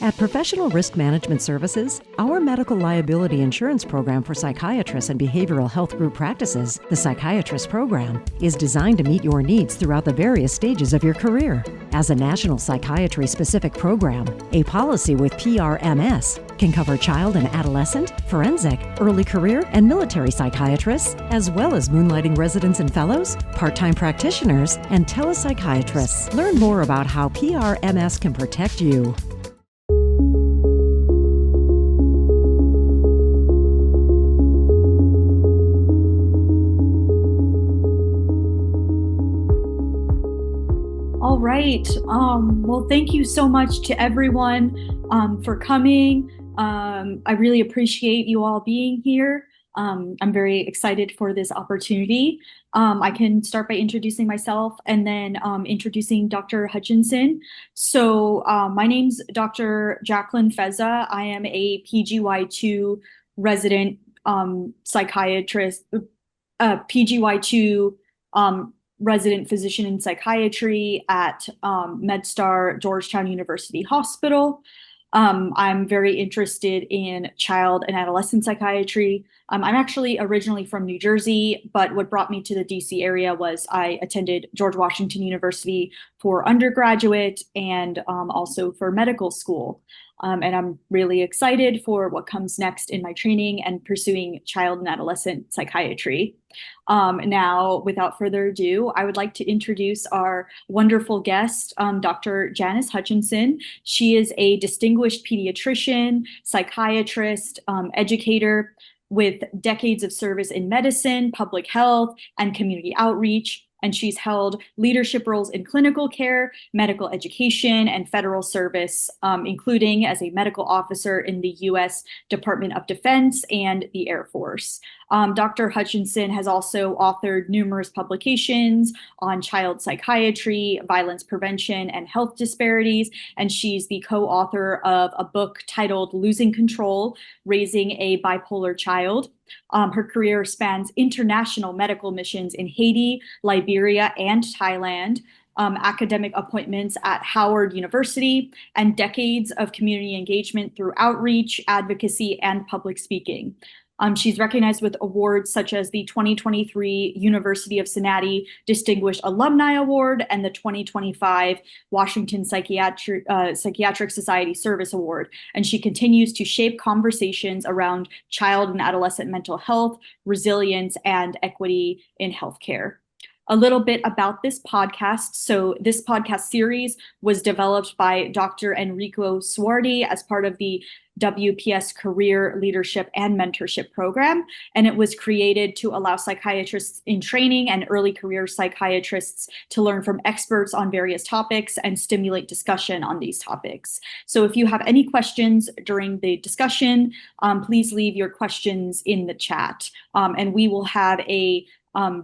At Professional Risk Management Services, our medical liability insurance program for psychiatrists and behavioral health group practices, the Psychiatrist Program, is designed to meet your needs throughout the various stages of your career. As a national psychiatry-specific program, a policy with PRMS can cover child and adolescent, forensic, early career, and military psychiatrists, as well as moonlighting residents and fellows, part-time practitioners, and telepsychiatrists. Learn more about how PRMS can protect you. All right. Well, thank you so much to everyone for coming. I really appreciate you all being here. I'm very excited for this opportunity. I can start by introducing myself and then introducing Dr. Hutchinson. So my name's Dr. Jacqueline Feza. I am a PGY2 resident psychiatrist, PGY2 resident physician in psychiatry at MedStar Georgetown University Hospital. I'm very interested in child and adolescent psychiatry. I'm actually originally from New Jersey, but what brought me to the DC area was I attended George Washington University for undergraduate and also for medical school. And I'm really excited for what comes next in my training and pursuing child and adolescent psychiatry. Now, without further ado, I would like to introduce our wonderful guest, Dr. Janice Hutchinson. She is a distinguished pediatrician, psychiatrist, educator with decades of service in medicine, public health, and community outreach. And she's held leadership roles in clinical care, medical education, and federal service, including as a medical officer in the U.S. Department of Defense and the Air Force. Dr. Hutchinson has also authored numerous publications on child psychiatry, violence prevention, and health disparities, and she's the co-author of a book titled Losing Control: Raising a Bipolar Child. Her career spans international medical missions in Haiti, Liberia, and Thailand, academic appointments at Howard University, and decades of community engagement through outreach, advocacy, and public speaking. She's recognized with awards such as the 2023 University of Cincinnati Distinguished Alumni Award and the 2025 Washington Psychiatric Society Service Award. And she continues to shape conversations around child and adolescent mental health, resilience, and equity in healthcare. A little bit about this podcast. So this podcast series was developed by Dr. Enrico Suardi as part of the WPS Career Leadership and Mentorship Program, and it was created to allow psychiatrists in training and early career psychiatrists to learn from experts on various topics and stimulate discussion on these topics. So if you have any questions during the discussion, please leave your questions in the chat, and we will have a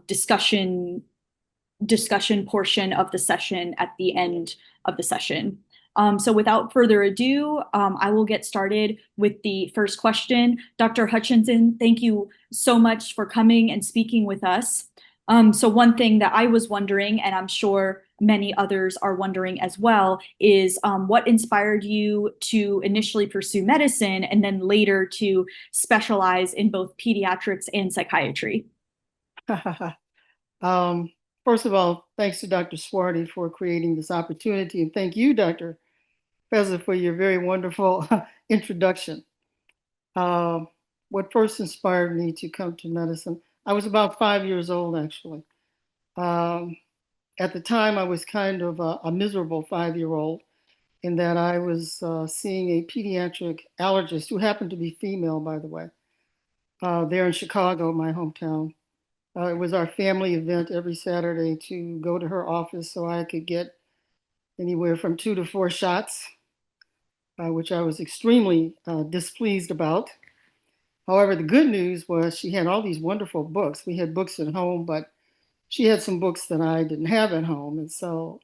discussion portion of the session at the end of the session. So without further ado, I will get started with the first question. Dr. Hutchinson, thank you so much for coming and speaking with us. So one thing that I was wondering, and I'm sure many others are wondering as well, is what inspired you to initially pursue medicine and then later to specialize in both pediatrics and psychiatry? First of all, thanks to Dr. Swarty for creating this opportunity, and thank you, Dr. Feza, for your very wonderful introduction. What first inspired me to come to medicine, I was about 5 years old, actually. At the time, I was kind of a miserable 5-year-old in that I was seeing a pediatric allergist who happened to be female, by the way, there in Chicago, my hometown. It was our family event every Saturday to go to her office so I could get anywhere from 2 to 4 shots, which I was extremely displeased about. However, the good news was she had all these wonderful books. We had books at home, but she had some books that I didn't have at home. And so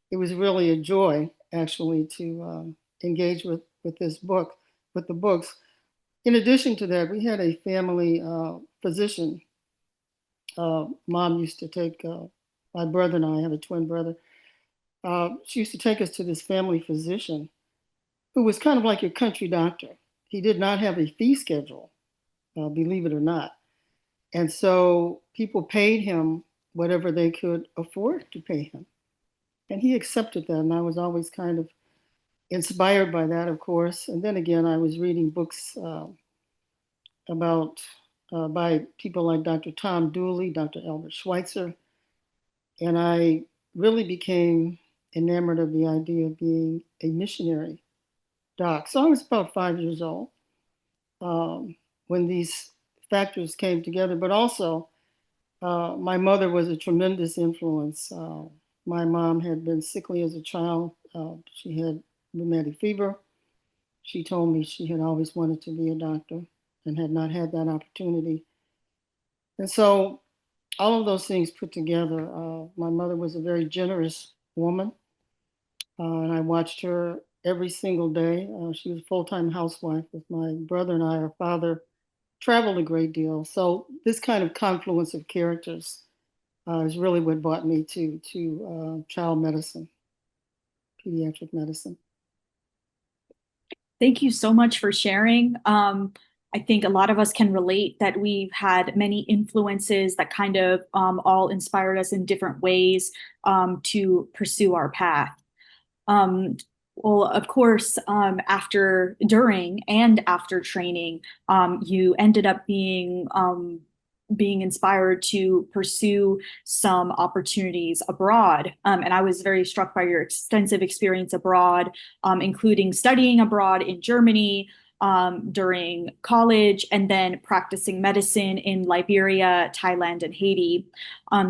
it was really a joy, actually, to engage with this book, with the books. In addition to that, we had a family physician. Mom used to take my brother and I have a twin brother. She used to take us to this family physician, who was kind of like your country doctor. He did not have a fee schedule, believe it or not. And so people paid him whatever they could afford to pay him. And he accepted that. And I was always kind of inspired by that, of course. And then again, I was reading books about by people like Dr. Tom Dooley, Dr. Albert Schweitzer, and I really became enamored of the idea of being a missionary doc. So I was about 5 years old when these factors came together, but also my mother was a tremendous influence. My mom had been sickly as a child. She had rheumatic fever. She told me she had always wanted to be a doctor and had not had that opportunity. And so all of those things put together, my mother was a very generous woman, and I watched her every single day. She was a full-time housewife with my brother and I. Our father traveled a great deal. So this kind of confluence of characters is really what brought me to child medicine, pediatric medicine. Thank you so much for sharing. I think a lot of us can relate that we've had many influences that kind of all inspired us in different ways to pursue our path. Um, well, of course, during, and after training, you ended up being inspired to pursue some opportunities abroad. And I was very struck by your extensive experience abroad, including studying abroad in Germany, during college, and then practicing medicine in Liberia, Thailand, and Haiti.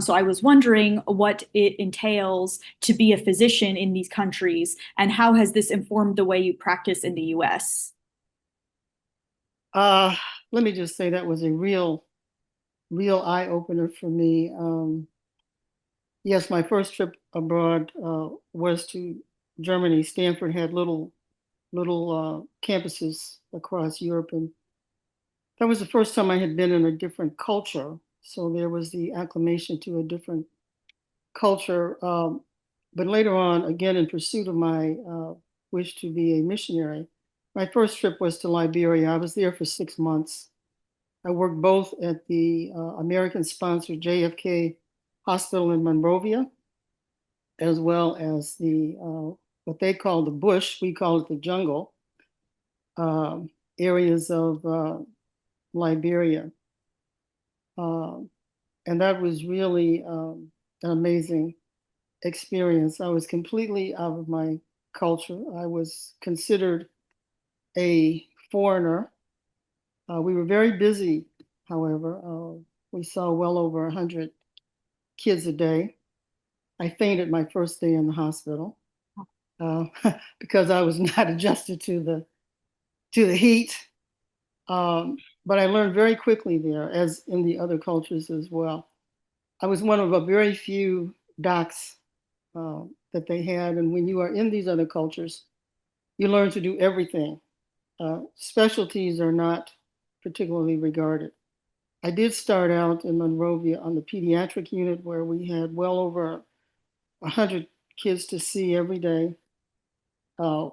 So I was wondering what it entails to be a physician in these countries, and how has this informed the way you practice in the US? Let me just say that was a real eye opener for me. Yes, my first trip abroad was to Germany. Stanford had little campuses across Europe, and that was the first time I had been in a different culture. So there was the acclimation to a different culture. But later on, again, in pursuit of my wish to be a missionary, my first trip was to Liberia. I was there for 6 months. I worked both at the American-sponsored JFK Hospital in Monrovia, as well as the what they call the bush, we call it the jungle, uh, areas of Liberia. And that was really an amazing experience. I was completely out of my culture. I was considered a foreigner. We were very busy, however. We saw well over 100 kids a day. I fainted my first day in the hospital uh, because I was not adjusted to the heat. But I learned very quickly there, as in the other cultures as well. I was one of a very few docs that they had. And when you are in these other cultures, you learn to do everything. Specialties are not particularly regarded. I did start out in Monrovia on the pediatric unit where we had well over 100 kids to see every day. There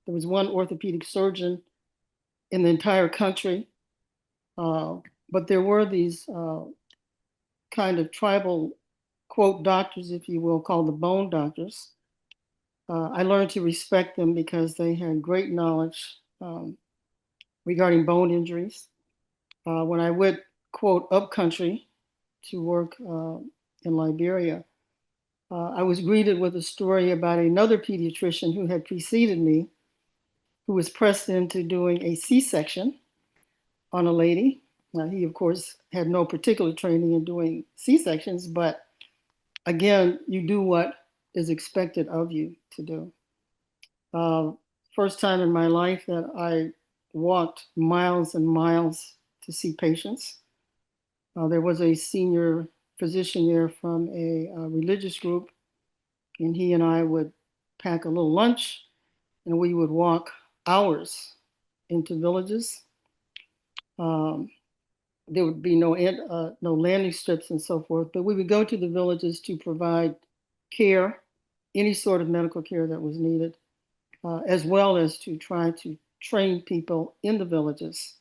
was one orthopedic surgeon in the entire country, but there were these kind of tribal, quote, doctors, if you will, called the bone doctors. I learned to respect them because they had great knowledge regarding bone injuries. When I went, quote, up country to work in Liberia, I was greeted with a story about another pediatrician who had preceded me, who was pressed into doing a C-section on a lady. Now, he, of course, had no particular training in doing C-sections, but again, you do what is expected of you to do. First time in my life that I walked miles and miles to see patients. There was a senior physician there from a religious group, and he and I would pack a little lunch, and we would walk hours into villages. There would be no landing strips and so forth, but we would go to the villages to provide care, any sort of medical care that was needed. as well as to try to train people in the villages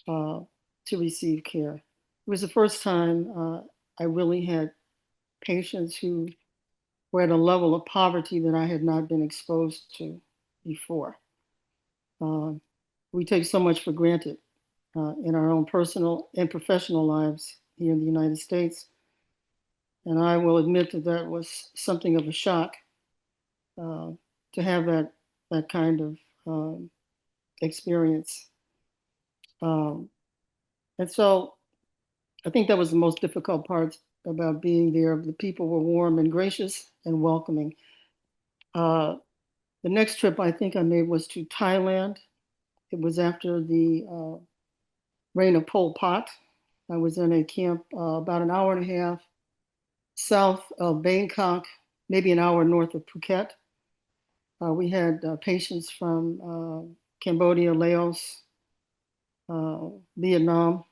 to receive care. It was the first time I really had patients who were at a level of poverty that I had not been exposed to before. We take so much for granted in our own personal and professional lives here in the United States. And I will admit that that was something of a shock to have that kind of experience. And so I think that was the most difficult part about being there. The people were warm and gracious and welcoming. The next trip I think I made was to Thailand. It was after the reign of Pol Pot. I was in a camp about an hour and a half south of Bangkok, maybe an hour north of Phuket. We had patients from Cambodia, Laos, Vietnam.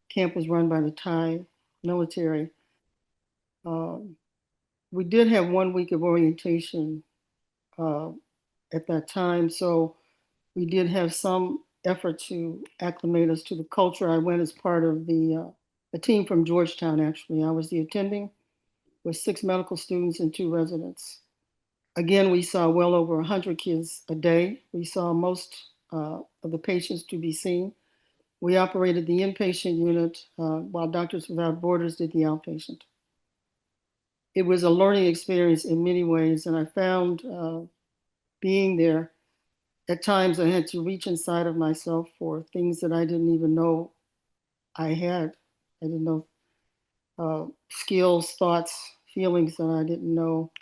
Camp was run by the Thai military. We did have 1 week of orientation at that time, so we did have some effort to acclimate us to the culture. I went as part of a team from Georgetown, actually. I was the attending with 6 medical students and 2 residents. Again, we saw well over 100 kids a day. We saw most of the patients to be seen. We operated the inpatient unit while Doctors Without Borders did the outpatient. It was a learning experience in many ways, and I found being there, at times I had to reach inside of myself for things that I didn't even know I had. I didn't know skills, thoughts, feelings that I didn't know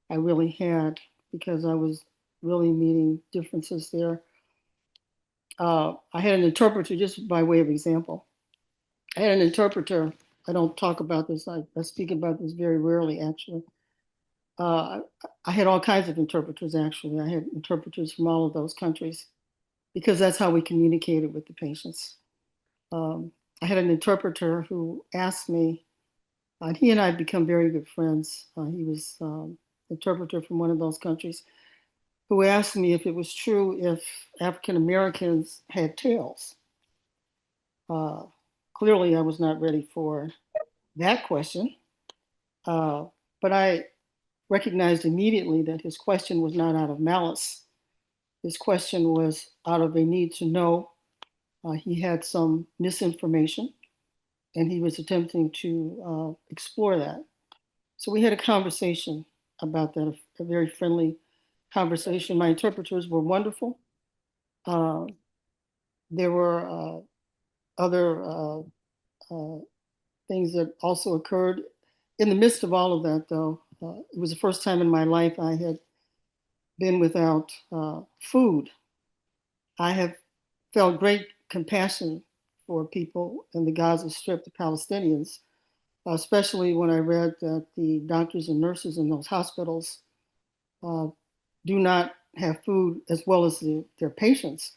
I really had, because I was really meeting differences there. I had an interpreter, just by way of example. I had an interpreter. I don't talk about this. I speak about this very rarely, actually. I had all kinds of interpreters, actually. I had interpreters from all of those countries because that's how we communicated with the patients. I had an interpreter who asked me, he and I had become very good friends. He was interpreter from one of those countries, who asked me if it was true if African Americans had tails. Clearly, I was not ready for that question, but I recognized immediately that his question was not out of malice. His question was out of a need to know. He had some misinformation, and he was attempting to explore that. So we had a conversation about that, a very friendly conversation. My interpreters were wonderful. Uh, there were other things that also occurred. In the midst of all of that, though, it was the first time in my life I had been without food. I have felt great compassion for people in the Gaza Strip, the Palestinians, especially when I read that the doctors and nurses in those hospitals do not have food as well as their patients.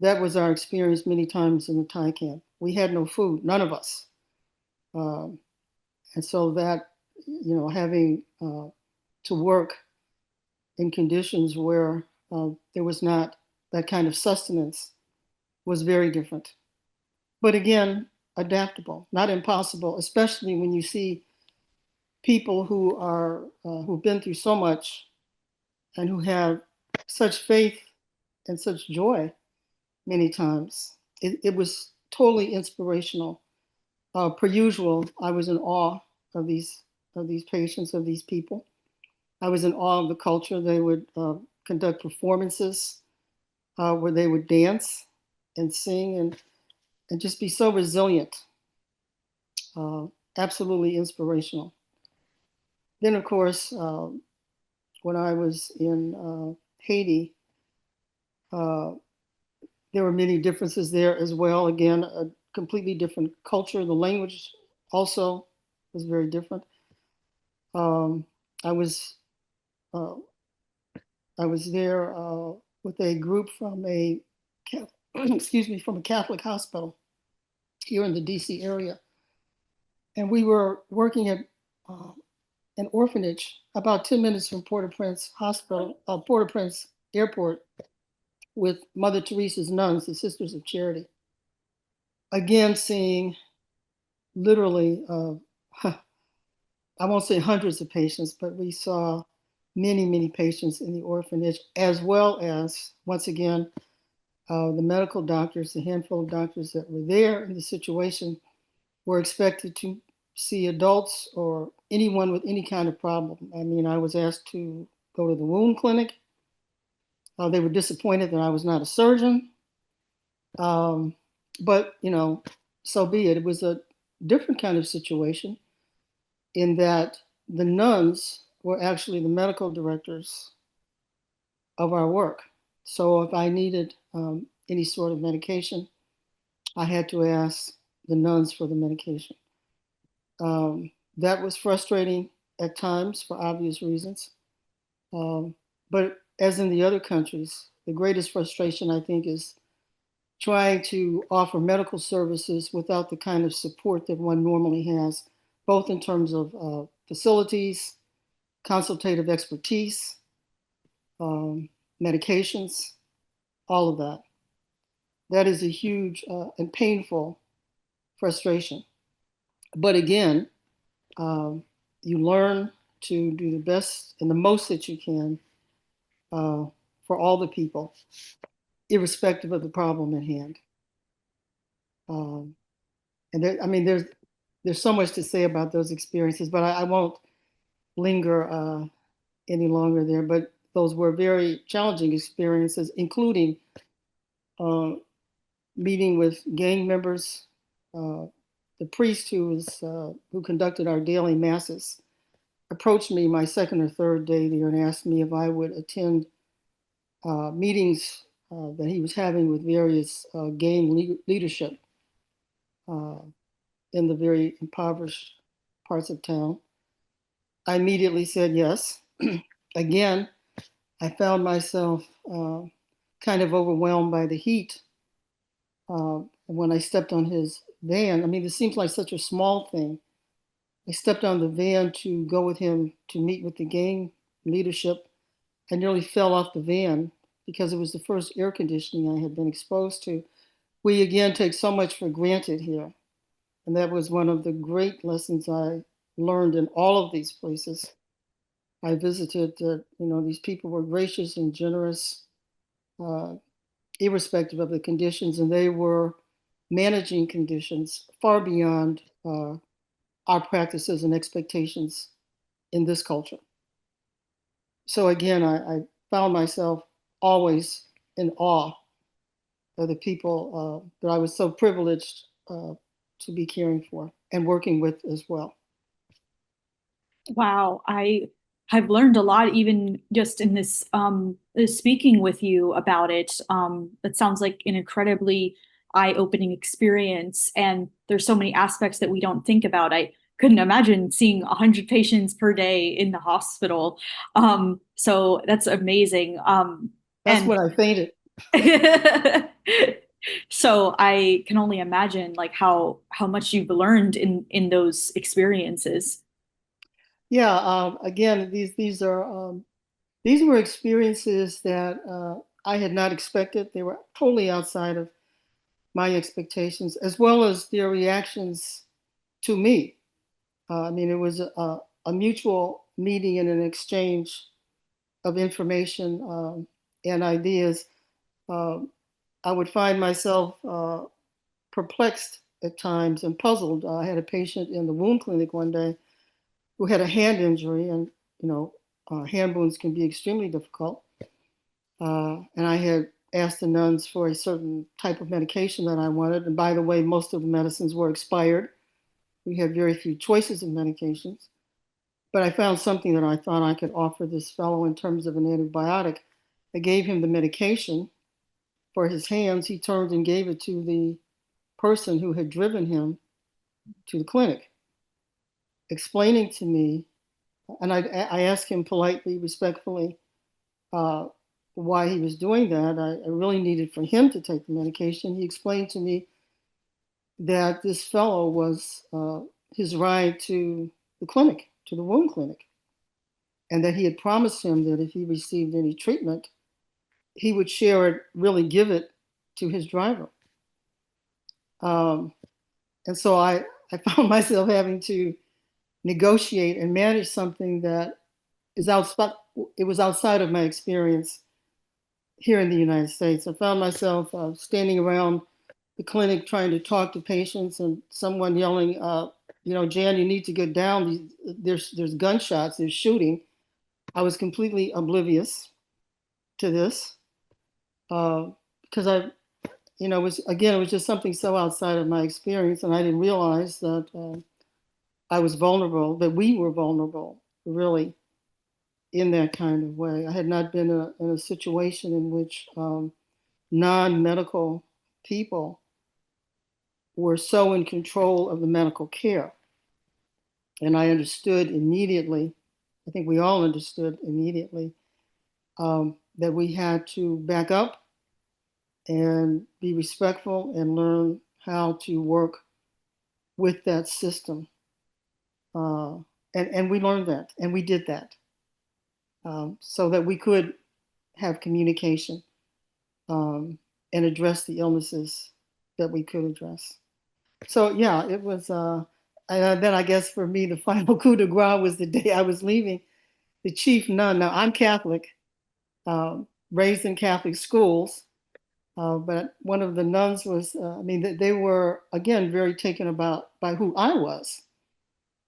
That was our experience many times in the Thai camp. We had no food, none of us. And so that, having to work in conditions where there was not that kind of sustenance was very different. But again, adaptable, not impossible, especially when you see people who've been through so much and who have such faith and such joy many times. It was totally inspirational. Per usual, I was in awe of these patients, of these people. I was in awe of the culture. They would conduct performances where they would dance and sing and just be so resilient. Absolutely inspirational. Then, of course, when I was in Haiti, there were many differences there as well. Again, a completely different culture. The language also was very different. I was uh, I was there with a group from a excuse me, from a Catholic hospital here in the DC area, and we were working at an orphanage about 10 minutes from Port-au-Prince Hospital, Port-au-Prince airport with Mother Teresa's nuns, the Sisters of Charity. Again, seeing literally, I won't say hundreds of patients, but we saw many, many patients in the orphanage, as well as, once again, the medical doctors, the handful of doctors that were there in the situation were expected to see adults or anyone with any kind of problem. I mean, I was asked to go to the wound clinic. They were disappointed that I was not a surgeon. But, so be it. It was a different kind of situation in that the nuns were actually the medical directors of our work. So if I needed any sort of medication, I had to ask the nuns for the medication. That was frustrating at times for obvious reasons. But as in the other countries, the greatest frustration, I think, is trying to offer medical services without the kind of support that one normally has, both in terms of facilities, consultative expertise, medications, all of that. That is a huge and painful frustration. But again, you learn to do the best and the most that you can for all the people, irrespective of the problem at hand. And there, I mean, there's so much to say about those experiences, but I won't linger any longer there. But those were very challenging experiences, including meeting with gang members. The priest who conducted our daily masses approached me my second or third day there and asked me if I would attend meetings that he was having with various gang leadership in the very impoverished parts of town. I immediately said yes. Again, I found myself kind of overwhelmed by the heat when I stepped on his van. I mean, this seems like such a small thing. I stepped on the van to go with him to meet with the gang leadership. I nearly fell off the van because it was the first air conditioning I had been exposed to. We again take so much for granted here. And that was one of the great lessons I learned in all of these places I visited. That these people were gracious and generous, uh, irrespective of the conditions, and they were managing conditions far beyond our practices and expectations in this culture. So again, I found myself always in awe of the people that I was so privileged to be caring for and working with as well. Wow, I have learned a lot even just in this speaking with you about it. That sounds like an incredibly eye-opening experience, and there's so many aspects that we don't think about. I couldn't imagine seeing 100 patients per day in the hospital. So that's amazing. That's And when I fainted. so I can only imagine like how much you've learned in those experiences. Yeah. Again, these were experiences that I had not expected. They were totally outside of my expectations, as well as their reactions to me. I mean, it was a mutual meeting and an exchange of information and ideas. Uh, I would find myself perplexed at times and puzzled. I had a patient in the wound clinic one day who had a hand injury, and hand wounds can be extremely difficult. And I had asked the nuns for a certain type of medication that I wanted. And by the way, most of the medicines were expired. We had very few choices of medications. But I found something that I thought I could offer this fellow in terms of an antibiotic. I gave him the medication for his hands. He turned and gave it to the person who had driven him to the clinic, explaining to me, and I asked him politely, respectfully, uh, why he was doing that. I really needed for him to take the medication. He explained to me that this fellow was his ride to the clinic, to the wound clinic, and that he had promised him that if he received any treatment, he would share it, really give it to his driver. And so I found myself having to negotiate and manage something that is outside. It was outside of my experience here in the United States. I found myself standing around the clinic trying to talk to patients, and someone yelling, Jan, you need to get down. There's gunshots. There's shooting. I was completely oblivious to this because it was just something so outside of my experience, and I didn't realize that I was vulnerable, that we were vulnerable, really, in that kind of way. I had not been in a situation in which non-medical people were so in control of the medical care. And I understood immediately, I think we all understood immediately, that we had to back up and be respectful and learn how to work with that system. And we learned that, and we did that, so that we could have communication and address the illnesses that we could address. So yeah, it was. And then I guess for me, the final coup de grace was the day I was leaving. The chief nun. Now I'm Catholic, raised in Catholic schools, but one of the nuns was. They were again very taken about by who I was,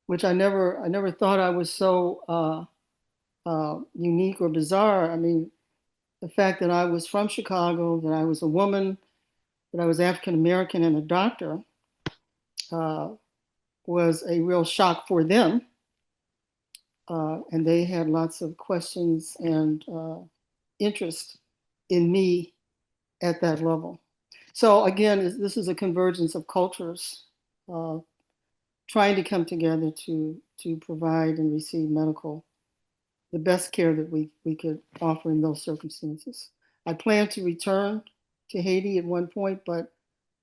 which I never thought I was so unique or bizarre. I mean, the fact that I was from Chicago, that I was a woman, that I was African American and a doctor, was a real shock for them. And they had lots of questions and interest in me at that level. So again, this is a convergence of cultures trying to come together to provide and receive the best care that we could offer in those circumstances. I planned to return to Haiti at one point, but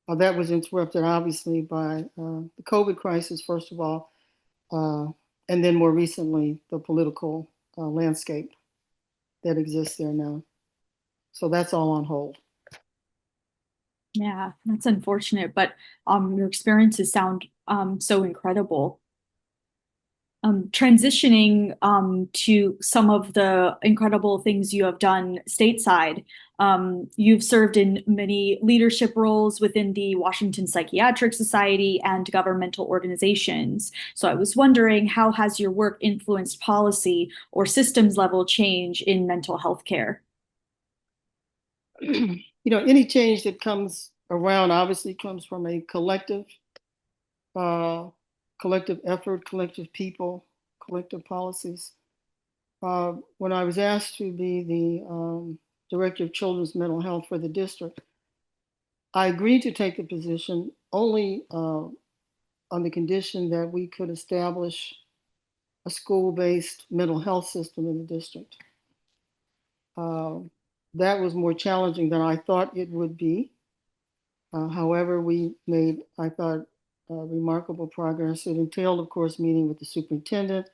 that was interrupted obviously by the COVID crisis, first of all, and then more recently, the political landscape that exists there now. So that's all on hold. Yeah, that's unfortunate, but your experiences sound so incredible. Transitioning to some of the incredible things you have done stateside. You've served in many leadership roles within the Washington Psychiatric Society and governmental organizations. So I was wondering, how has your work influenced policy or systems level change in mental health care? Any change that comes around obviously comes from a collective effort, collective people, collective policies. When I was asked to be the director of children's mental health for the district, I agreed to take the position only on the condition that we could establish a school-based mental health system in the district. That was more challenging than I thought it would be. However, we made, I thought, remarkable progress. It entailed, of course, meeting with the superintendent,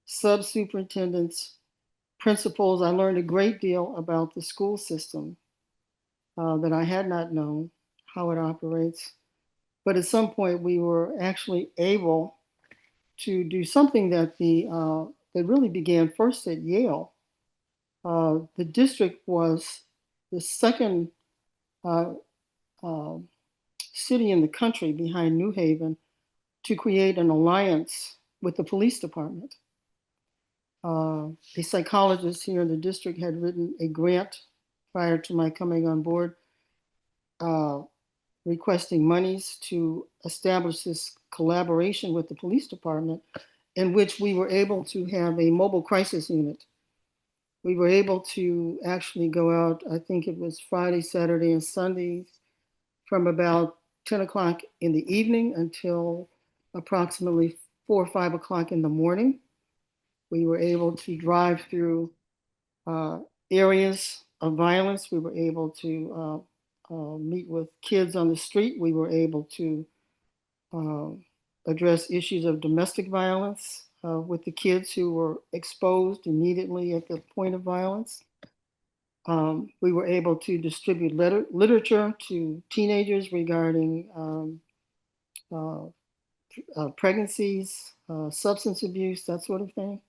sub-superintendents, principals. I learned a great deal about the school system that I had not known, how it operates. But at some point, we were actually able to do something that that really began first at Yale. The district was the second city in the country behind New Haven to create an alliance with the police department. A psychologist here in the district had written a grant prior to my coming on board, requesting monies to establish this collaboration with the police department, in which we were able to have a mobile crisis unit. We were able to actually go out, I think it was Friday, Saturday, and Sundays, from about 10 o'clock in the evening until approximately 4 or 5 o'clock in the morning. We were able to drive through areas of violence. We were able to meet with kids on the street. We were able to address issues of domestic violence with the kids who were exposed immediately at the point of violence. We were able to distribute literature to teenagers regarding uh, pregnancies, substance abuse, that sort of thing.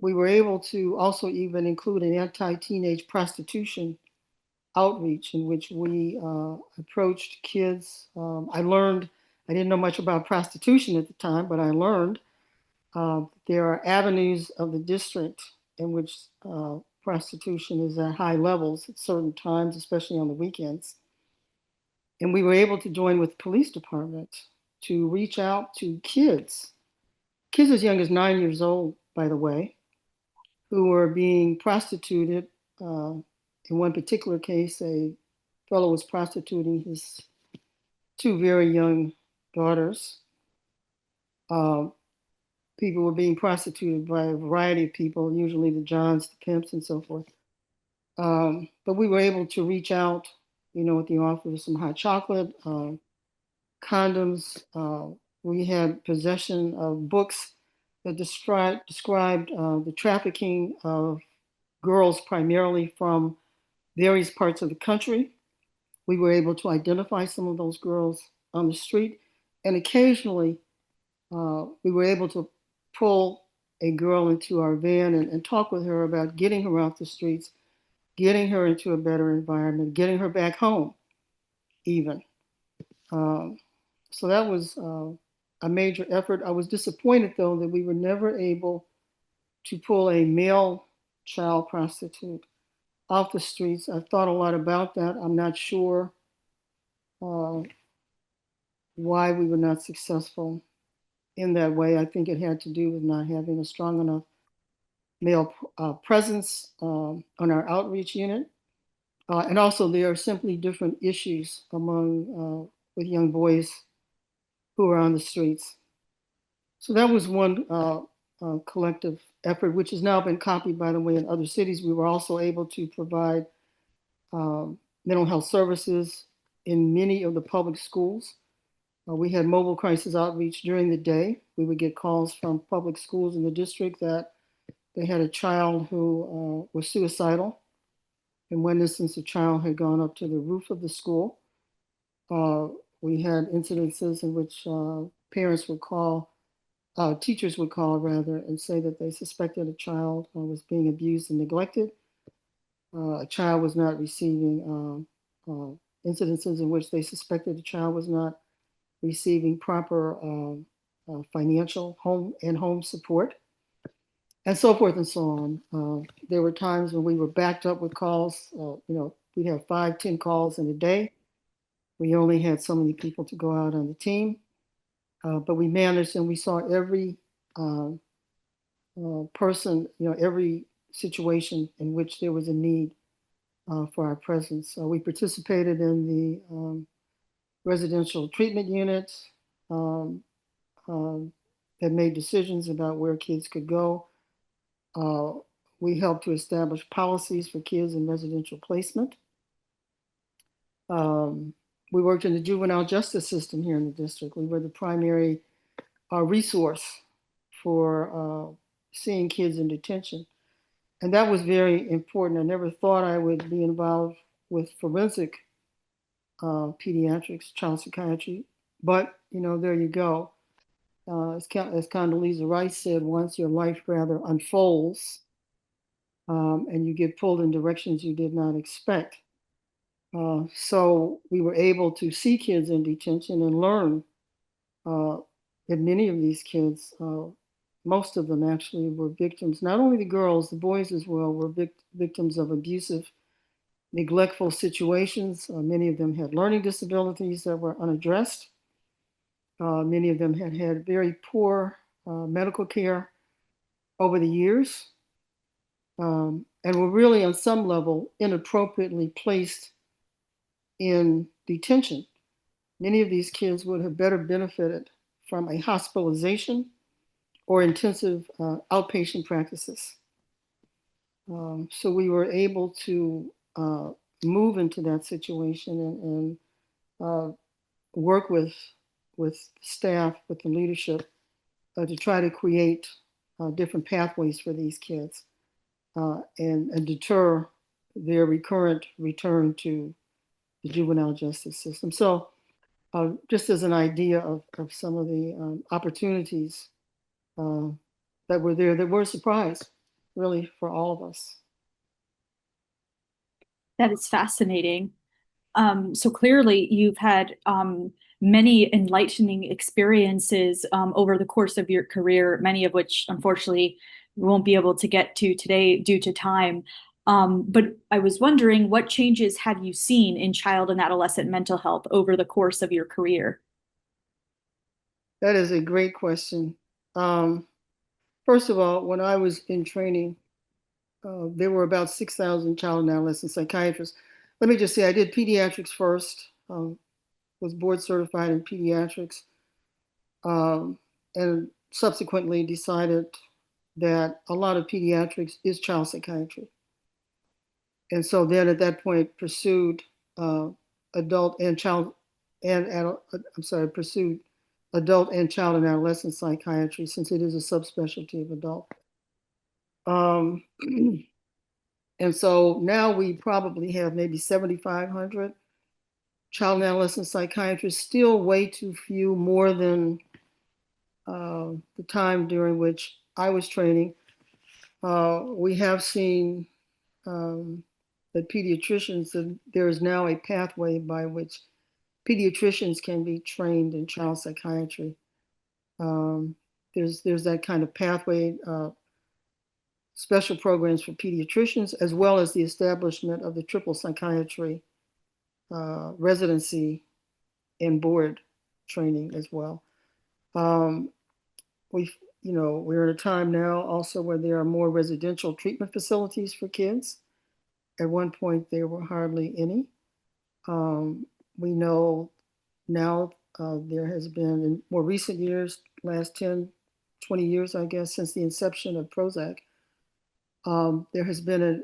We were able to also even include an anti-teenage prostitution outreach in which we approached kids. I didn't know much about prostitution at the time, but I learned there are avenues of the district in which prostitution is at high levels at certain times, especially on the weekends. And we were able to join with the police department to reach out to kids as young as 9 years old, by the way, who were being prostituted. In one particular case, a fellow was prostituting his two very young daughters. People were being prostituted by a variety of people, usually the Johns, the pimps, and so forth. But we were able to reach out, with the offer of some hot chocolate, condoms. We had possession of books that described the trafficking of girls primarily from various parts of the country. We were able to identify some of those girls on the street, and occasionally we were able to pull a girl into our van and talk with her about getting her off the streets, getting her into a better environment, getting her back home, even. So that was a major effort. I was disappointed, though, that we were never able to pull a male child prostitute off the streets. I thought a lot about that. I'm not sure why we were not successful in that way. I think it had to do with not having a strong enough male presence on our outreach unit. And also, there are simply different issues with young boys who are on the streets. So that was one collective effort, which has now been copied, by the way, in other cities. We were also able to provide mental health services in many of the public schools. We had mobile crisis outreach during the day. We would get calls from public schools in the district that they had a child who was suicidal. In one instance, a child had gone up to the roof of the school. We had incidences in which parents would call, teachers would call rather, and say that they suspected a child was being abused and neglected. A child was not receiving incidences in which they suspected the child was not receiving proper financial home support, and so forth and so on. There were times when we were backed up with calls. We'd have 5, 10 calls in a day. We only had so many people to go out on the team, but we managed, and we saw every person, every situation in which there was a need for our presence. We participated in the residential treatment units that made decisions about where kids could go. We helped to establish policies for kids in residential placement. We worked in the juvenile justice system here in the district. We were the primary resource for seeing kids in detention. And that was very important. I never thought I would be involved with forensic pediatrics, child psychiatry, but there you go. As Condoleezza Rice said once, your life rather unfolds and you get pulled in directions you did not expect. So we were able to see kids in detention and learn that many of these kids, most of them actually were victims, not only the girls, the boys as well, were victims of abusive, neglectful situations. Many of them had learning disabilities that were unaddressed. Many of them had had very poor medical care over the years and were really on some level inappropriately placed in detention. Many of these kids would have better benefited from a hospitalization or intensive outpatient practices. So we were able to move into that situation and work with staff, with the leadership, to try to create different pathways for these kids. and deter their recurrent return to the juvenile justice system. So just as an idea of some of the opportunities that were there, that were a surprise, really, for all of us. That is fascinating. So clearly you've had many enlightening experiences over the course of your career, many of which unfortunately we won't be able to get to today due to time. But I was wondering, what changes have you seen in child and adolescent mental health over the course of your career? That is a great question. Um, First of all, when I was in training, there were about 6,000 child and adolescent psychiatrists. Let me just say, I did pediatrics first, was board certified in pediatrics, and subsequently decided that a lot of pediatrics is child psychiatry. And so then at that point pursued adult and child and adult, I'm sorry, pursued adult and child and adolescent psychiatry since it is a subspecialty of adult. Um, and so now we probably have maybe 7,500 child and adolescent psychiatrists, still way too few, more than the time during which I was training. We have seen that pediatricians, that there is now a pathway by which pediatricians can be trained in child psychiatry. Um, there's that kind of pathway, special programs for pediatricians, as well as the establishment of the triple psychiatry residency and board training as well. Um, we, we're at a time now also where there are more residential treatment facilities for kids. At one point, there were hardly any. We know now there has been in more recent years, last 10, 20 years, I guess, since the inception of Prozac, there has been a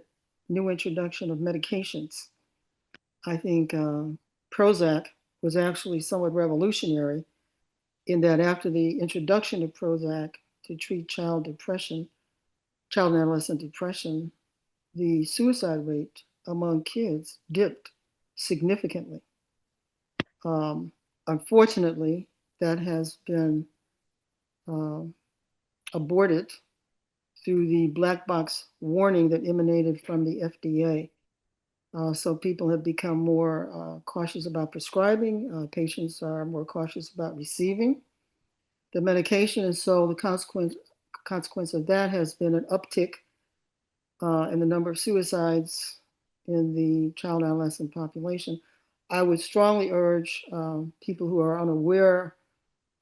new introduction of medications. I think Prozac was actually somewhat revolutionary in that after the introduction of Prozac to treat child depression, child and adolescent depression, the suicide rate among kids dipped significantly. Um, Unfortunately, that has been um, aborted through the black box warning that emanated from the FDA. So people have become more cautious about prescribing. Patients are more cautious about receiving the medication, and so the consequence of that has been an uptick in the number of suicides in the child adolescent population. I would strongly urge people who are unaware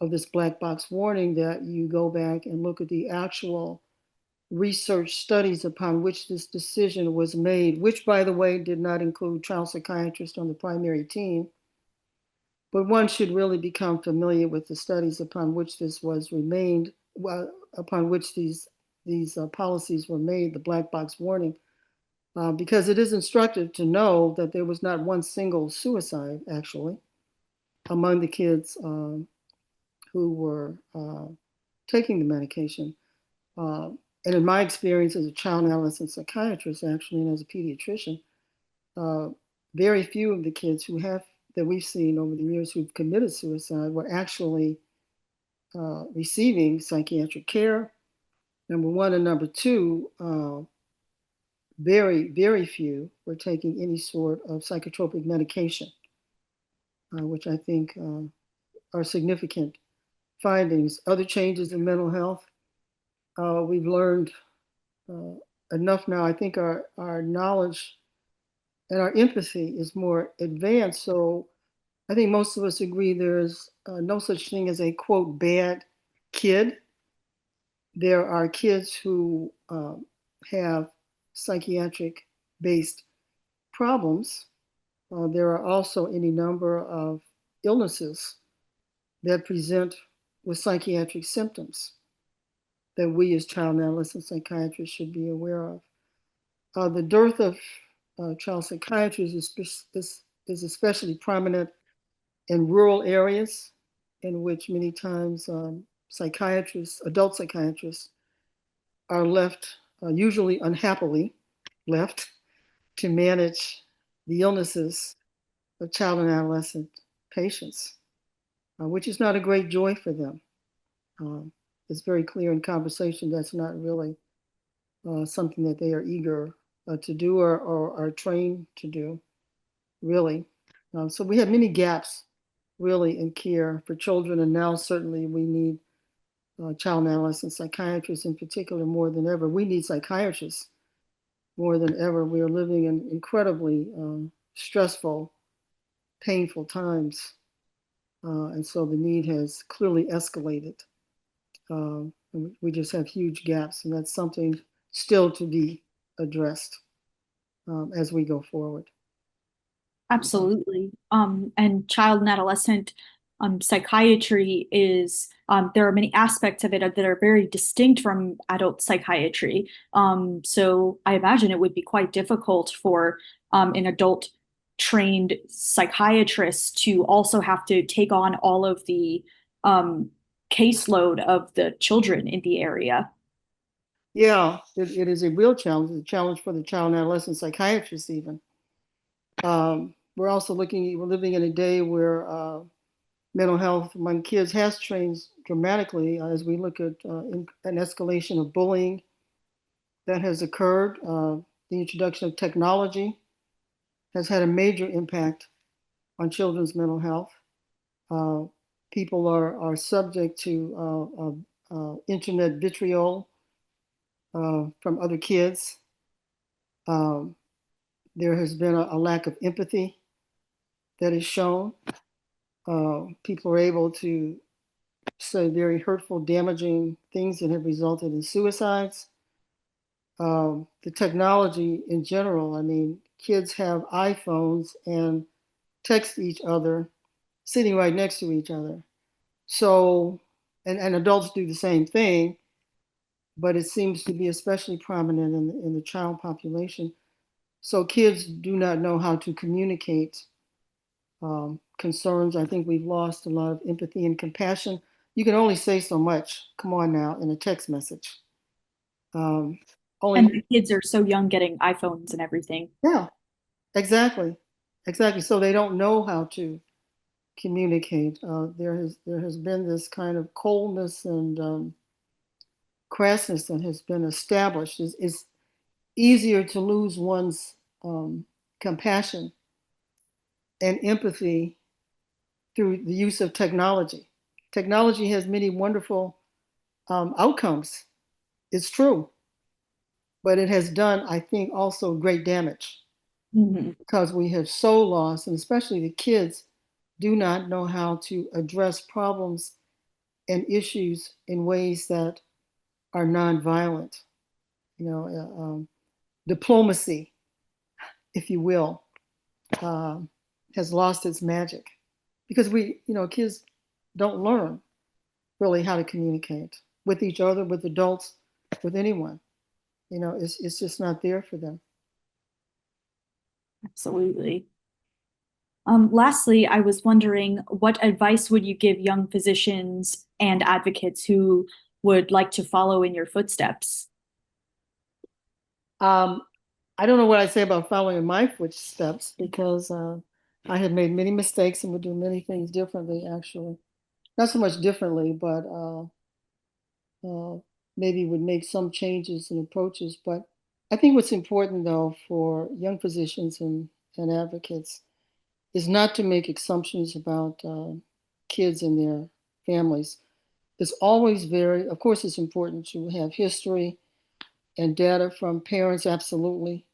of this black box warning that you go back and look at the actual research studies upon which this decision was made, which, by the way, did not include child psychiatrists on the primary team. But one should really become familiar with the studies upon which this was remained, upon which these policies were made, the black box warning, because it is instructive to know that there was not one single suicide, actually, among the kids who were taking the medication. And in my experience as a child and adolescent psychiatrist, actually, and as a pediatrician, very few of the kids that we've seen over the years who've committed suicide were actually receiving psychiatric care, number one, and number two, very, very few were taking any sort of psychotropic medication, which I think are significant findings. Other changes in mental health, we've learned enough now. I think our knowledge and our empathy is more advanced. So I think most of us agree there's no such thing as a quote bad kid. There are kids who have psychiatric based problems. There are also any number of illnesses that present with psychiatric symptoms that we as child and adolescent psychiatrists should be aware of. The dearth of child psychiatrists is especially prominent in rural areas in which many times psychiatrists, adult psychiatrists, are left usually unhappily left to manage the illnesses of child and adolescent patients, which is not a great joy for them. It's very clear in conversation that's not really something that they are eager to do or are trained to do, really. So we have many gaps, really, in care for children, and now certainly we need child and adolescent psychiatrists in particular more than ever. We need psychiatrists more than ever. We are living in incredibly stressful, painful times, and so the need has clearly escalated. We just have huge gaps, and that's something still to be addressed as we go forward. Absolutely. And child and adolescent psychiatry is, there are many aspects of it that are very distinct from adult psychiatry. So I imagine it would be quite difficult for an adult trained psychiatrist to also have to take on all of the caseload of the children in the area. Yeah, it is a real challenge. It's a challenge for the child and adolescent psychiatrists even. We're also we're living in a day where mental health among kids has changed dramatically as we look at an escalation of bullying that has occurred. The introduction of technology has had a major impact on children's mental health. People are subject to internet vitriol from other kids. There has been a lack of empathy that is shown. People are able to say very hurtful, damaging things that have resulted in suicides. The technology in general, I mean, kids have iPhones and text each other sitting right next to each other. So, and adults do the same thing, but it seems to be especially prominent in the child population. So kids do not know how to communicate concerns. I think we've lost a lot of empathy and compassion. You can only say so much, come on now, in a text message. And Only, the kids are so young getting iPhones and everything. yeah, exactly. Exactly. So they don't know how to communicate. There has been this kind of coldness and crassness that has been established. It's easier to lose one's compassion and empathy through the use of technology. Technology has many wonderful outcomes. It's true, but it has done, I think, also great damage Mhm. because we have so lost, and especially the kids do not know how to address problems and issues in ways that are nonviolent. You know, diplomacy, if you will, uh, has lost its magic because kids don't learn really how to communicate with each other, with adults, with anyone. It's just not there for them. Absolutely. Lastly, I was wondering what advice would you give young physicians and advocates who would like to follow in your footsteps? Um, I don't know what I say about following in my footsteps because I have made many mistakes and would do many things differently, actually. Not so much differently, but uh, maybe would make some changes and approaches. But I think what's important, though, for young physicians and advocates is not to make assumptions about kids and their families. It's always of course, it's important to have history and data from parents, absolutely.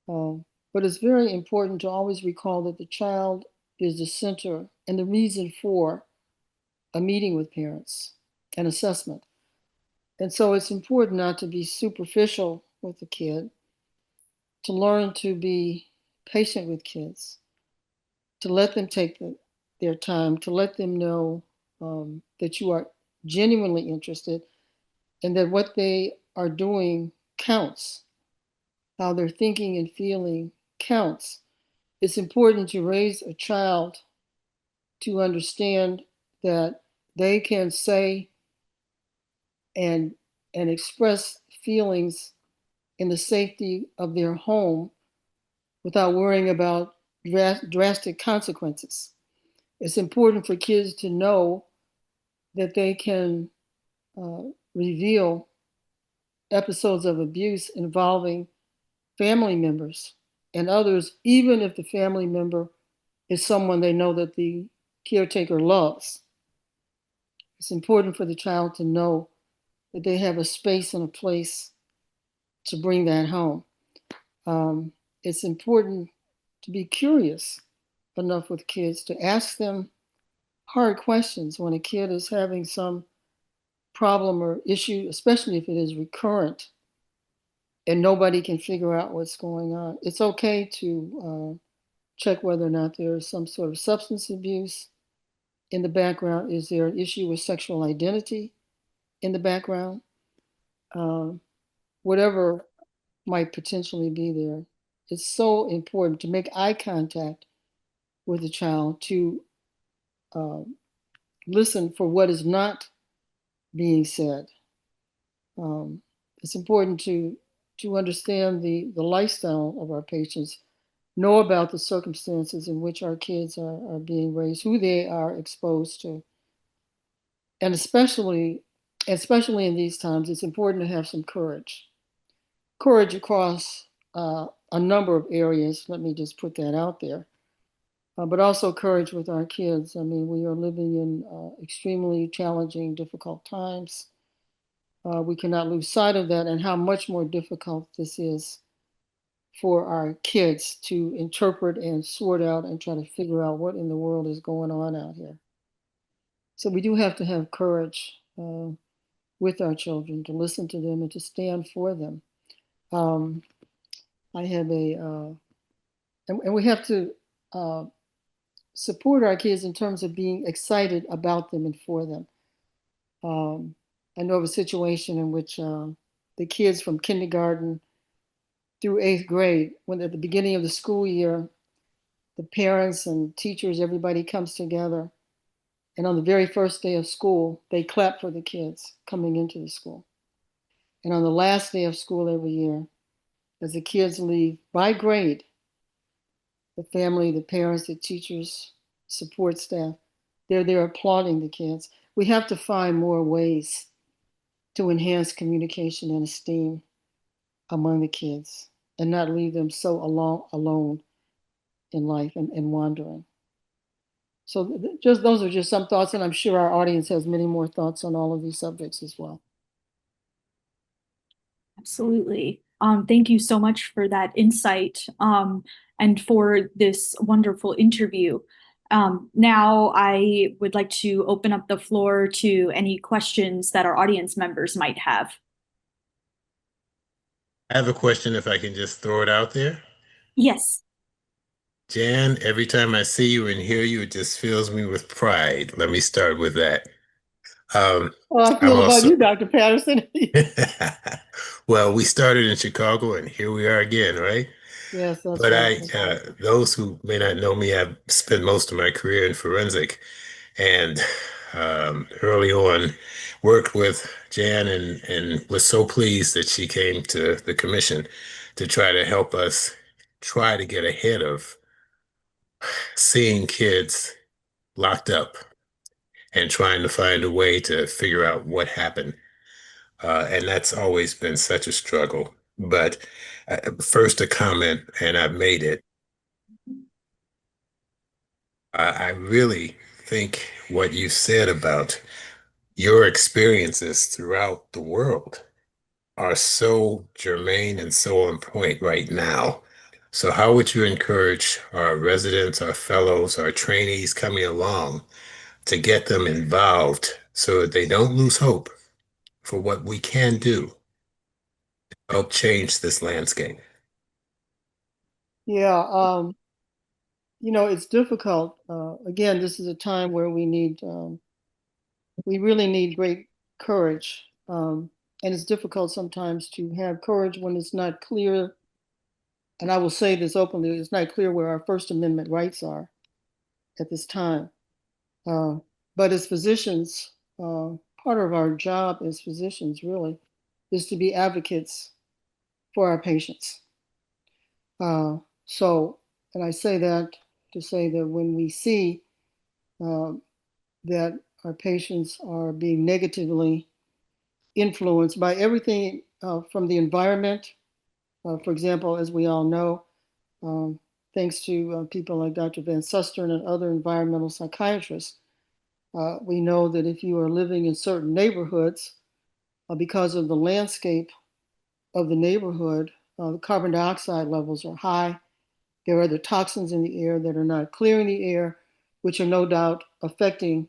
But it's very important to always recall that the child is the center and the reason for a meeting with parents and assessment. And so it's important not to be superficial with the kid, to learn to be patient with kids, to let them take their time, to let them know that you are genuinely interested and that what they are doing counts, how they're thinking and feeling counts. It's important to raise a child to understand that they can say and express feelings in the safety of their home without worrying about drastic consequences. It's important for kids to know that they can reveal episodes of abuse involving family members and others, even if the family member is someone they know that the caretaker loves. It's important for the child to know that they have a space and a place to bring that home. It's important to be curious enough with kids to ask them hard questions when a kid is having some problem or issue, especially if it is recurrent and nobody can figure out what's going on. It's okay to check whether or not there is some sort of substance abuse in the background. Is there an issue with sexual identity in the background? Whatever might potentially be there. It's so important to make eye contact with the child, to uh, listen for what is not being said. It's important to understand the lifestyle of our patients, know about the circumstances in which our kids are being raised, who they are exposed to. And especially in these times, it's important to have some courage. Courage across a number of areas. Let me just put that out there. But also courage with our kids. I mean, we are living in extremely challenging, difficult times. We cannot lose sight of that and how much more difficult this is for our kids to interpret and sort out and try to figure out what in the world is going on out here. So we do have to have courage with our children, to listen to them and to stand for them. Um, I have and we have to support our kids in terms of being excited about them and for them. I know of a situation in which the kids from kindergarten through eighth grade, when at the beginning of the school year, the parents and teachers, everybody comes together. And on the very first day of school, they clap for the kids coming into the school. And on the last day of school every year, as the kids leave by grade, the family, the parents, the teachers, support staff, they're there applauding the kids. We have to find more ways to enhance communication and esteem among the kids and not leave them so alone in life and wandering. So just those are just some thoughts, and I'm sure our audience has many more thoughts on all of these subjects as well. Absolutely. Thank you so much for that insight and for this wonderful interview. Now I would like to open up the floor to any questions that our audience members might have. I have a question if I can just throw it out there. Yes. Jan, every time I see you and hear you, it just fills me with pride. Let me start with that. Well, I I'm feel about also, you, Dr. Patterson. well, we started in Chicago and here we are again, right? Yes, that's But right. That's right. those who may not know me, I've spent most of my career in forensic and early on worked with Jan and was so pleased that she came to the commission to try to help us try to get ahead of seeing kids locked up and trying to find a way to figure out what happened. And that's always been such a struggle. But first, a comment, and I've made it. I really think what you said about your experiences throughout the world are so germane and so on point right now. So, how would you encourage our residents, our fellows, our trainees coming along to get them involved so that they don't lose hope for what we can do to help change this landscape? Yeah, it's difficult. Again, this is a time where we really need great courage. And it's difficult sometimes to have courage when it's not clear. And I will say this openly, it's not clear where our First Amendment rights are at this time. Uh, but as physicians, part of our job as physicians really is to be advocates for our patients. And I say that to say that when we see that our patients are being negatively influenced by everything from the environment, for example, as we all know, thanks to people like Dr. Van Susteren and other environmental psychiatrists, we know that if you are living in certain neighborhoods, because of the landscape of the neighborhood, the carbon dioxide levels are high. There are other toxins in the air that are not clearing the air, which are no doubt affecting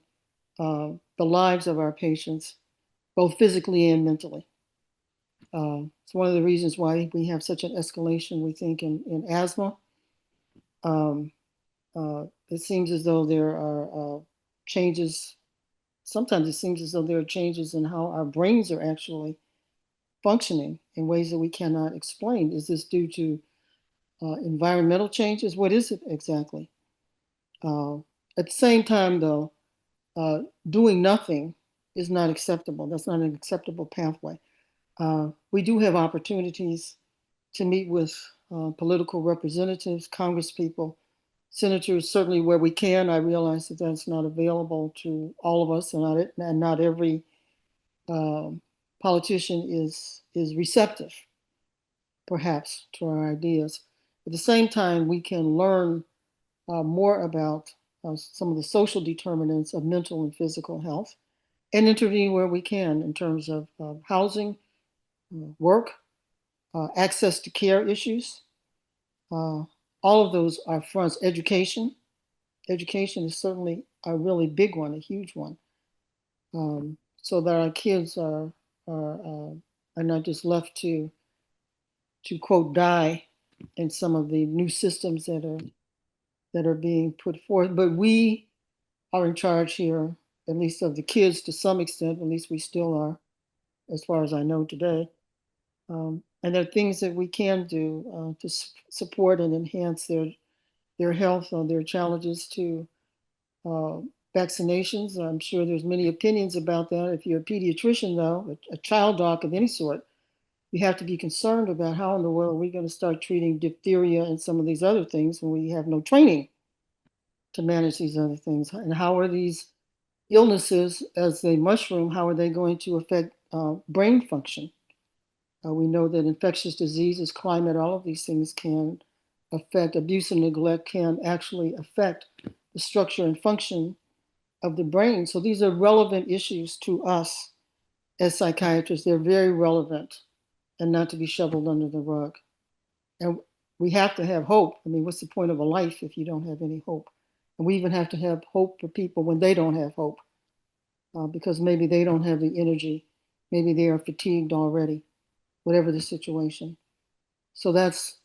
the lives of our patients, both physically and mentally. It's one of the reasons why we have such an escalation, we think, in asthma. It seems as though there are changes. Sometimes it seems as though there are changes in how our brains are actually functioning in ways that we cannot explain. Is this due to environmental changes? What is it exactly? At the same time, though, doing nothing is not acceptable. That's not an acceptable pathway. We do have opportunities to meet with political representatives, congresspeople, senators, certainly where we can. I realize that that's not available to all of us, and not every politician is receptive, perhaps, to our ideas. At the same time, we can learn more about some of the social determinants of mental and physical health and intervene where we can in terms of housing, work, access to care issues. All of those are fronts. Education. Education is certainly a really big one, a huge one, so that our kids are not just left to quote die in some of the new systems that are being put forth. But we are in charge here, at least of the kids to some extent. At least we still are, as far as I know today. And there are things that we can do to support and enhance their health, their challenges to vaccinations. I'm sure there's many opinions about that. If you're a pediatrician, though, a child doc of any sort, you have to be concerned about how in the world are we going to start treating diphtheria and some of these other things when we have no training to manage these other things. And how are these illnesses, as they mushroom, how are they going to affect brain function? We know that infectious diseases, climate, all of these things can affect, abuse and neglect can actually affect the structure and function of the brain. So these are relevant issues to us as psychiatrists. They're very relevant and not to be shoveled under the rug. And we have to have hope. I mean, what's the point of a life if you don't have any hope? And we even have to have hope for people when they don't have hope, because maybe they don't have the energy. Maybe they are fatigued already, whatever the situation. So that's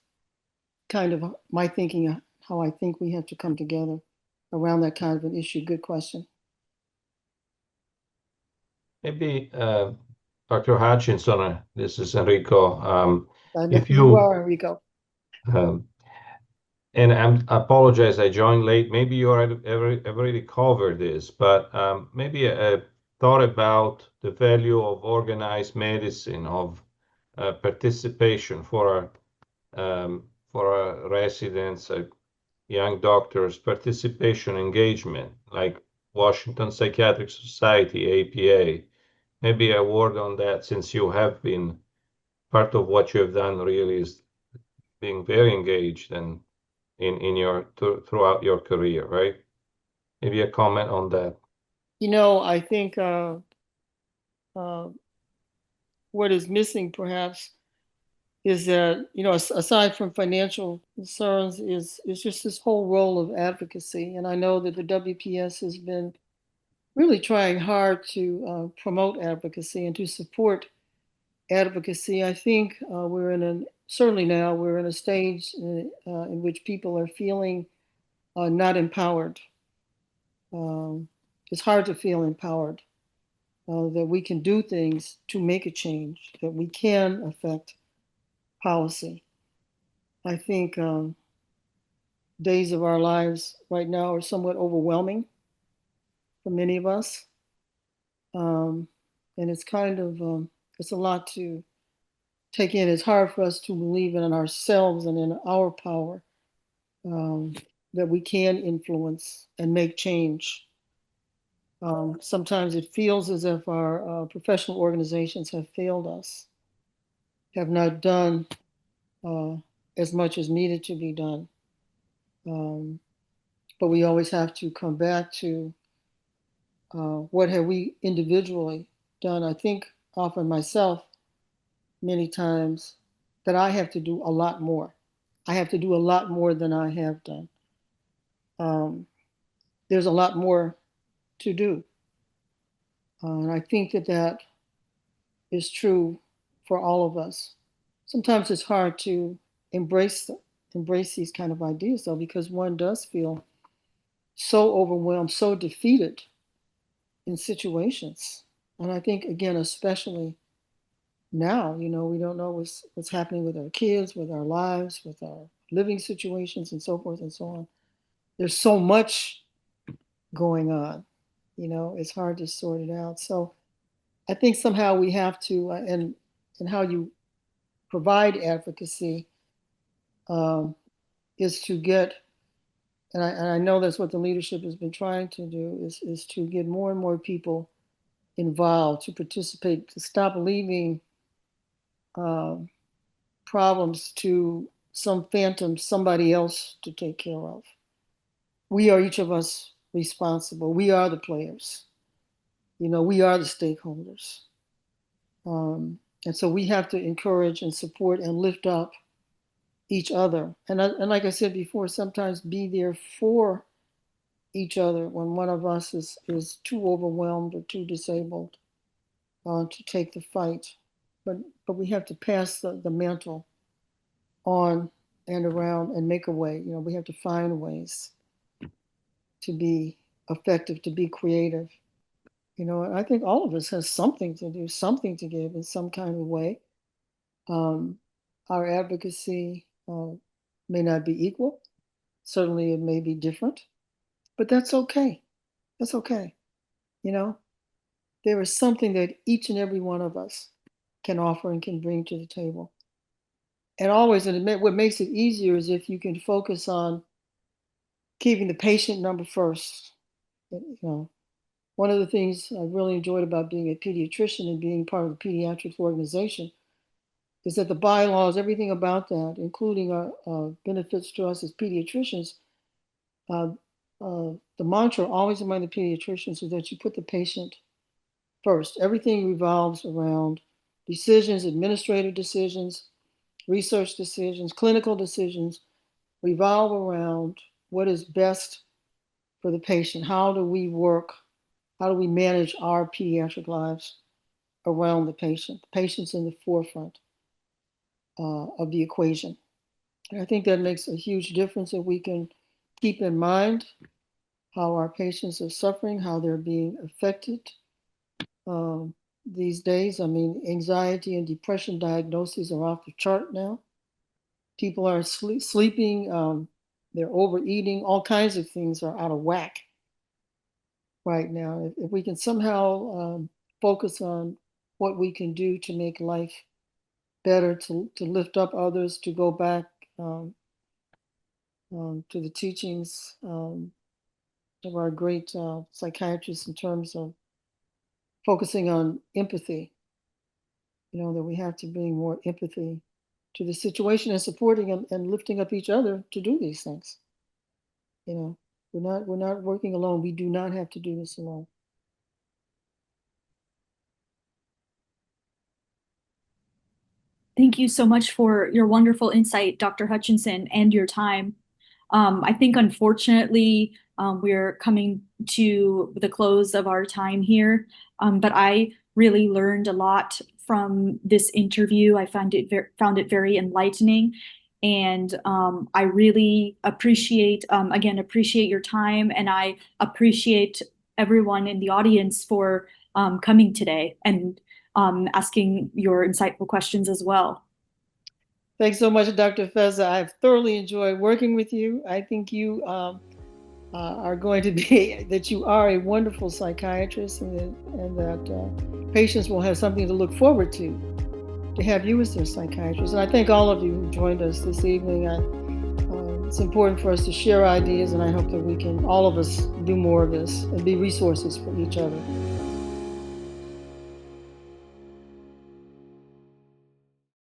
kind of my thinking, how I think we have to come together around that kind of an issue. Good question. Maybe Dr. Hutchinson, this is Enrico. If you are, Enrico. And I apologize, I joined late. Maybe you already covered this, but maybe a thought about the value of organized medicine, of participation for our residents, young doctors, participation, engagement, like Washington Psychiatric Society, APA. Maybe a word on that, since you have been part of what you have done really is being very engaged and throughout your career, right? Maybe a comment on that. You know, I think what is missing perhaps is that, you know, aside from financial concerns, is just this whole role of advocacy. And I know that the WPS has been really trying hard to promote advocacy and to support advocacy. I think certainly now we're in a stage in which people are feeling not empowered. It's hard to feel empowered, that we can do things to make a change, that we can affect policy. I think days of our lives right now are somewhat overwhelming for many of us. And it's kind of, it's a lot to take in. It's hard for us to believe in ourselves and in our power, that we can influence and make change. Sometimes it feels as if our professional organizations have failed us, have not done as much as needed to be done. But we always have to come back to what have we individually done. I think often myself, many times, that I have to do a lot more. I have to do a lot more than I have done. There's a lot more to do. And I think that that is true for all of us. Sometimes it's hard to embrace these kind of ideas, though, because one does feel so overwhelmed, so defeated in situations. And I think, again, especially now, we don't know what's happening with our kids, with our lives, with our living situations, and so forth and so on. There's so much going on, it's hard to sort it out. So I think somehow we have to, and how you provide advocacy is to get, and I know that's what the leadership has been trying to do, is to get more and more people involved, to participate, to stop leaving problems to some phantom, somebody else to take care of. We are each of us responsible. We are the players. We are the stakeholders. And so we have to encourage and support and lift up each other. And like I said before, sometimes be there for each other when one of us is too overwhelmed or too disabled to take the fight. But we have to pass the mantle on and around and make a way. We have to find ways to be effective, to be creative. I think all of us has something to do, something to give in some kind of way. Our advocacy may not be equal. Certainly it may be different, but that's okay. That's okay. There is something that each and every one of us can offer and can bring to the table. And always, what makes it easier is if you can focus on keeping the patient number first. One of the things I really enjoyed about being a pediatrician and being part of the pediatrics organization is that the bylaws, everything about that, including our benefits to us as pediatricians, the mantra always among the pediatricians is that you put the patient first. Everything revolves around decisions, administrative decisions, research decisions, clinical decisions, revolve around what is best for the patient. How do we work? How do we manage our pediatric lives around the patient? The patient's in the forefront of the equation. And I think that makes a huge difference if we can keep in mind how our patients are suffering, how they're being affected these days. I mean, anxiety and depression diagnoses are off the chart now. People are sleeping, they're overeating, all kinds of things are out of whack right now. If we can somehow focus on what we can do to make life better, to lift up others, to go back to the teachings of our great psychiatrists in terms of focusing on empathy, that we have to bring more empathy to the situation and supporting and lifting up each other to do these things. We're not working alone. We do not have to do this alone. Thank you so much for your wonderful insight, Dr. Hutchinson, and your time. I think, unfortunately, we're coming to the close of our time here, but I really learned a lot from this interview. I found it very enlightening, and I really appreciate your time, and I appreciate everyone in the audience for coming today and asking your insightful questions as well. Thanks so much, Dr. Feza. I've thoroughly enjoyed working with you. I think you are going to be, that you are a wonderful psychiatrist, and that patients will have something to look forward to to have you as their psychiatrist. And I thank all of you who joined us this evening. It's important for us to share ideas, and I hope that we can, all of us, do more of this and be resources for each other.